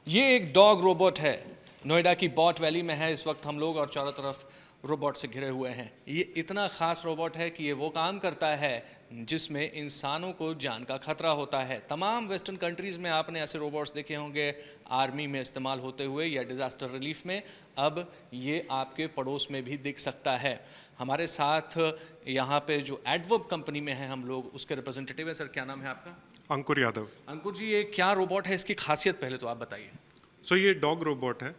ये एक dog robot है, नोएडा की बॉट वैली में है इस वक्त हम लोग और चारों तरफ रोबोट से घिरे हुए हैं। ये इतना ख़ास रोबोट है कि ये वो काम करता है जिसमें इंसानों को जान का खतरा होता है। तमाम वेस्टर्न कंट्रीज़ में आपने ऐसे रोबोट्स देखे होंगे, आर्मी में इस्तेमाल होते हुए या डिज़ास्टर रिलीफ में। अब ये आपके पड़ोस में भी दिख सकता है। हमारे साथ यहाँ पे जो एडवर्ब कंपनी में है हम लोग, उसके रिप्रेजेंटेटिव है। सर, क्या नाम है आपका? अंकुर यादव। अंकुर जी, ये क्या रोबोट है, इसकी खासियत पहले तो आप बताइए। ये डॉग रोबोट है।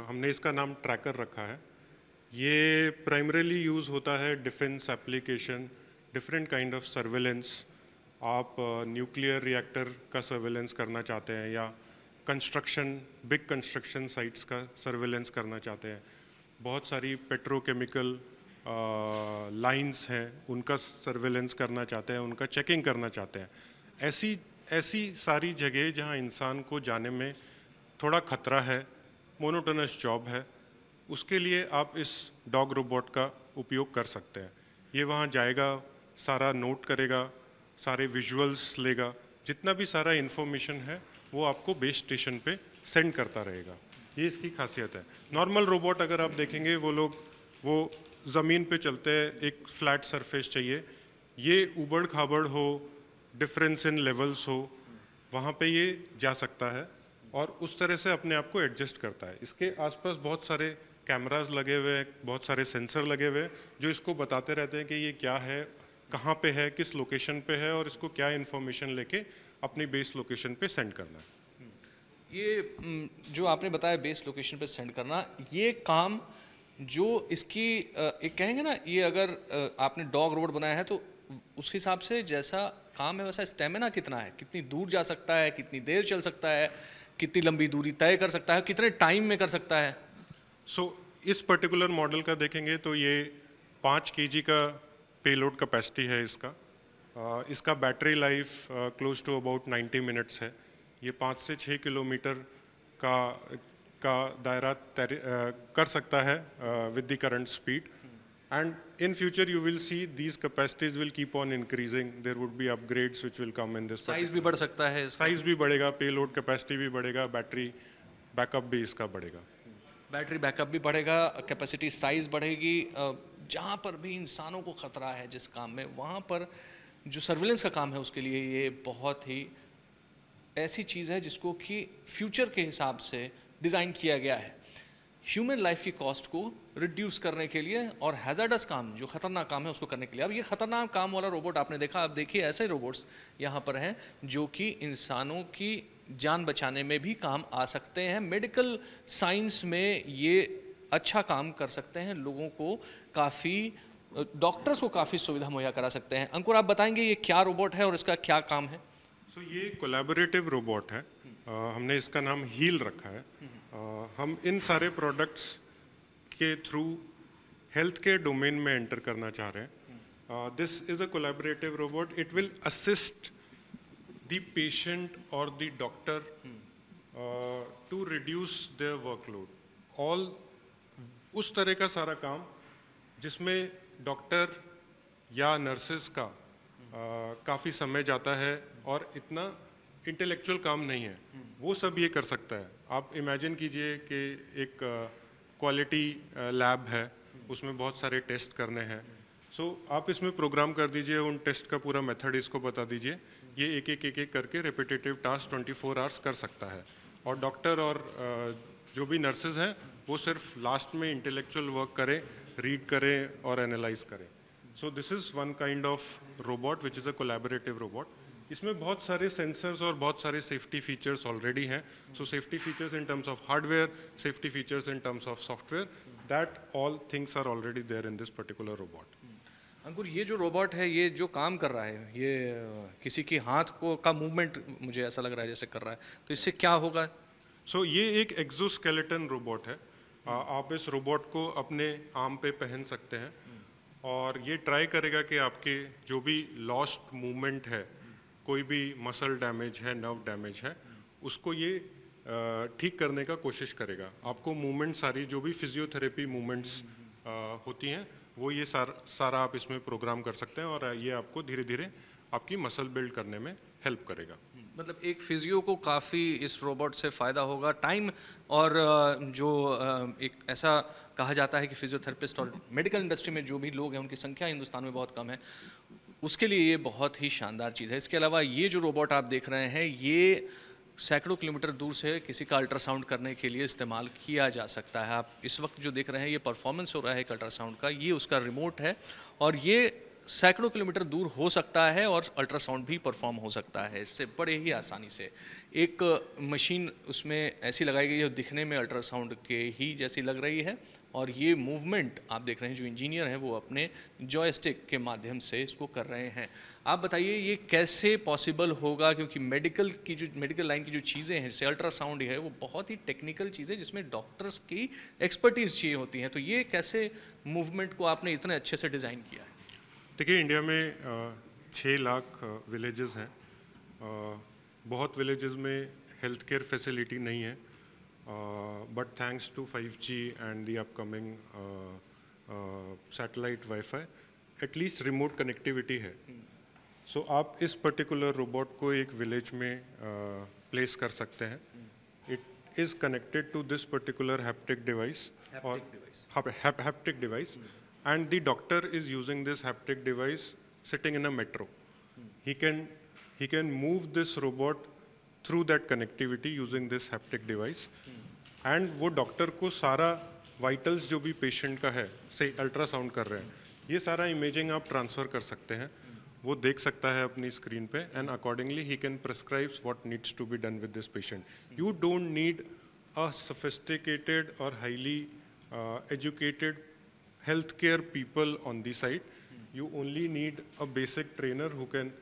हमने इसका नाम ट्रैकर रखा है। ये प्राइमरीली यूज़ होता है defence application, different kind of surveillance. आप न्यूक्लियर रिएक्टर का सर्वेलेंस करना चाहते हैं या कंस्ट्रक्शन, बिग कंस्ट्रक्शन साइट्स का सर्वेलेंस करना चाहते हैं, बहुत सारी पेट्रोकेमिकल लाइंस हैं उनका सर्वेलेंस करना चाहते हैं, उनका चेकिंग करना चाहते हैं। ऐसी ऐसी सारी जगह जहां इंसान को जाने में थोड़ा खतरा है, मोनोटोनस जॉब है, उसके लिए आप इस डॉग रोबोट का उपयोग कर सकते हैं। ये वहाँ जाएगा, सारा नोट करेगा, सारे विजुअल्स लेगा, जितना भी सारा इन्फॉर्मेशन है वो आपको बेस स्टेशन पे सेंड करता रहेगा। ये इसकी खासियत है। नॉर्मल रोबोट अगर आप देखेंगे वो ज़मीन पे चलते हैं, एक फ्लैट सरफेस चाहिए। ये उबड़ खाबड़ हो, डिफरेंस इन लेवल्स हो, वहाँ पे ये जा सकता है और उस तरह से अपने आप को एडजस्ट करता है। इसके आसपास बहुत सारे कैमरास लगे हुए हैं, बहुत सारे सेंसर लगे हुए हैं जो इसको बताते रहते हैं कि ये क्या है, कहाँ पे है, किस लोकेशन पे है और इसको क्या इन्फॉर्मेशन लेके अपनी बेस लोकेशन पे सेंड करना है। ये जो आपने बताया बेस लोकेशन पे सेंड करना, ये काम जो इसकी एक कहेंगे ना, ये अगर आपने डॉग रोबोट बनाया है तो उसके हिसाब से जैसा काम है वैसा स्टेमिना कितना है, कितनी दूर जा सकता है, कितनी देर चल सकता है, कितनी लंबी दूरी तय कर सकता है, कितने टाइम में कर सकता है? इस पर्टिकुलर मॉडल का देखेंगे तो ये 5 केजी का पेलोड कैपेसिटी है इसका। इसका battery life close to about 90 minutes है। ये 5 से 6 किलोमीटर का दायरा कर सकता है with the current speed. And in future you will see these capacities will keep on increasing. There would be upgrades which will come in this. Size भी बढ़ सकता है इसका? साइज भी बढ़ेगा, पेलोड कैपेसिटी भी बढ़ेगा, बैटरी बैकअप भी इसका बढ़ेगा। बैटरी बैकअप भी बढ़ेगा, कैपेसिटी साइज बढ़ेगी। जहाँ पर भी इंसानों को खतरा है जिस काम में, वहाँ पर जो सर्विलेंस का काम है उसके लिए ये बहुत ही ऐसी चीज़ है जिसको कि फ्यूचर के हिसाब से डिज़ाइन किया गया है, ह्यूमन लाइफ की कॉस्ट को रिड्यूस करने के लिए और हैज़ार्डस काम, जो खतरनाक काम है उसको करने के लिए। अब ये खतरनाक काम वाला रोबोट आपने देखा, अब देखिए ऐसे रोबोट्स यहाँ पर हैं जो कि इंसानों की जान बचाने में भी काम आ सकते हैं। मेडिकल साइंस में ये अच्छा काम कर सकते हैं, लोगों को काफ़ी, डॉक्टर्स को काफ़ी सुविधा मुहैया करा सकते हैं। अंकुर, आप बताएंगे ये क्या रोबोट है और इसका क्या काम है? ये कोलैबोरेटिव रोबोट है। हमने इसका नाम हील रखा है। हम इन सारे प्रोडक्ट्स के थ्रू हेल्थ केयर डोमेन में एंटर करना चाह रहे हैं। This is a collaborative robot. It will assist the patient और the doctor to reduce their workload. All उस तरह का सारा काम जिसमें डॉक्टर या नर्सेस का काफ़ी समय जाता है और इतना इंटेलेक्चुअल काम नहीं है, वो सब ये कर सकता है। आप इमेजिन कीजिए कि एक क्वालिटी लैब है, उसमें बहुत सारे टेस्ट करने हैं। आप इसमें प्रोग्राम कर दीजिए, उन टेस्ट का पूरा मेथड इसको बता दीजिए, ये एक एक करके रिपीटेटिव टास्क 24 आवर्स कर सकता है। और डॉक्टर और जो भी नर्सेज हैं वो सिर्फ लास्ट में इंटेलेक्चुअल वर्क करें, रीड करें और एनालाइज करें। This is one kind of robot which is a collaborative robot. इसमें बहुत सारे सेंसर्स और बहुत सारे सेफ्टी फीचर्स ऑलरेडी हैं। Safety features in terms of hardware, safety features in terms of software, that all things are already there in this particular robot. Ankur, ये जो robot है, ये जो काम कर रहा है, ये किसी की हाथ को का मूवमेंट मुझे ऐसा लग रहा है जैसे कर रहा है, तो इससे क्या होगा? ये एक एक्सोस्केलेटन रोबोट है। आप इस रोबोट को अपने आर्म पे पहन सकते हैं और ये ट्राई करेगा कि आपके जो भी लॉस्ट मूवमेंट है, कोई भी मसल डैमेज है, नर्व डैमेज है, उसको ये ठीक करने का कोशिश करेगा। आपको मूवमेंट सारी जो भी फिजियोथेरेपी मूवमेंट्स होती हैं वो ये सारा आप इसमें प्रोग्राम कर सकते हैं और ये आपको धीरे धीरे आपकी मसल बिल्ड करने में हेल्प करेगा। मतलब एक फिजियो को काफ़ी इस रोबोट से फ़ायदा होगा, टाइम और जो एक ऐसा कहा जाता है कि फिजियोथेरेपिस्ट और मेडिकल इंडस्ट्री में जो भी लोग हैं उनकी संख्या हिंदुस्तान में बहुत कम है, उसके लिए ये बहुत ही शानदार चीज़ है। इसके अलावा ये जो रोबोट आप देख रहे हैं, ये सैकड़ों किलोमीटर दूर से किसी का अल्ट्रासाउंड करने के लिए इस्तेमाल किया जा सकता है। आप इस वक्त जो देख रहे हैं ये परफॉर्मेंस हो रहा है एक अल्ट्रासाउंड का, ये उसका रिमोट है और ये सैकड़ों किलोमीटर दूर हो सकता है और अल्ट्रासाउंड भी परफॉर्म हो सकता है इससे बड़े ही आसानी से। एक मशीन उसमें ऐसी लगाई गई है जो दिखने में अल्ट्रासाउंड के ही जैसी लग रही है और ये मूवमेंट आप देख रहे हैं जो इंजीनियर हैं वो अपने जॉयस्टिक के माध्यम से इसको कर रहे हैं। आप बताइए ये कैसे पॉसिबल होगा, क्योंकि मेडिकल लाइन की जो चीज़ें हैं जैसे अल्ट्रासाउंड है वो बहुत ही टेक्निकल चीज़ें जिसमें डॉक्टर्स की एक्सपर्टीज़ चाहिए होती हैं, तो ये कैसे मूवमेंट को आपने इतने अच्छे से डिज़ाइन किया है? देखिए, इंडिया में 6 लाख विलेजेस हैं। बहुत विलेजेस में हेल्थ केयर फैसिलिटी नहीं है, but thanks to 5G and the upcoming satellite wifi at least remote connectivity है। सो आप इस पर्टिकुलर रोबोट को एक विलेज में प्लेस कर सकते हैं। It is connected to this particular haptic device haptic device and the doctor is using this haptic device sitting in a metro. He can move this robot through that connectivity using this haptic device and वो doctor को सारा vitals जो भी patient का है, से ultrasound कर रहे हैं, ये सारा इमेजिंग आप ट्रांसफ़र कर सकते हैं, वो देख सकता है अपनी स्क्रीन पे एंड अकॉर्डिंगली ही can prescribes what needs to be done with this patient. You don't need a sophisticated or highly educated healthcare people on the site. You only need a basic trainer who can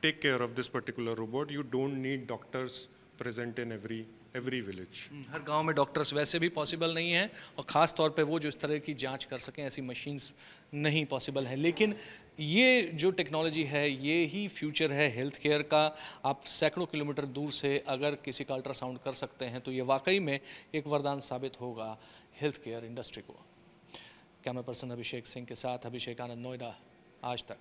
take care of this particular robot. You don't need doctors present in every village. हर गांव में doctors वैसे भी possible नहीं है और ख़ास तौर पे वो जो इस तरह की जांच कर सकें ऐसी मशीन्स नहीं पॉसिबल है, लेकिन ये जो टेक्नोलॉजी है ये ही फ्यूचर है हेल्थ केयर का। आप सैकड़ों किलोमीटर दूर से अगर किसी का अल्ट्रासाउंड कर सकते हैं तो ये वाकई में एक वरदान साबित होगा हेल्थ केयर इंडस्ट्री को। कैमरा पर्सन अभिषेक सिंह के साथ अभिषेक आनंद, नोएडा, आज तक।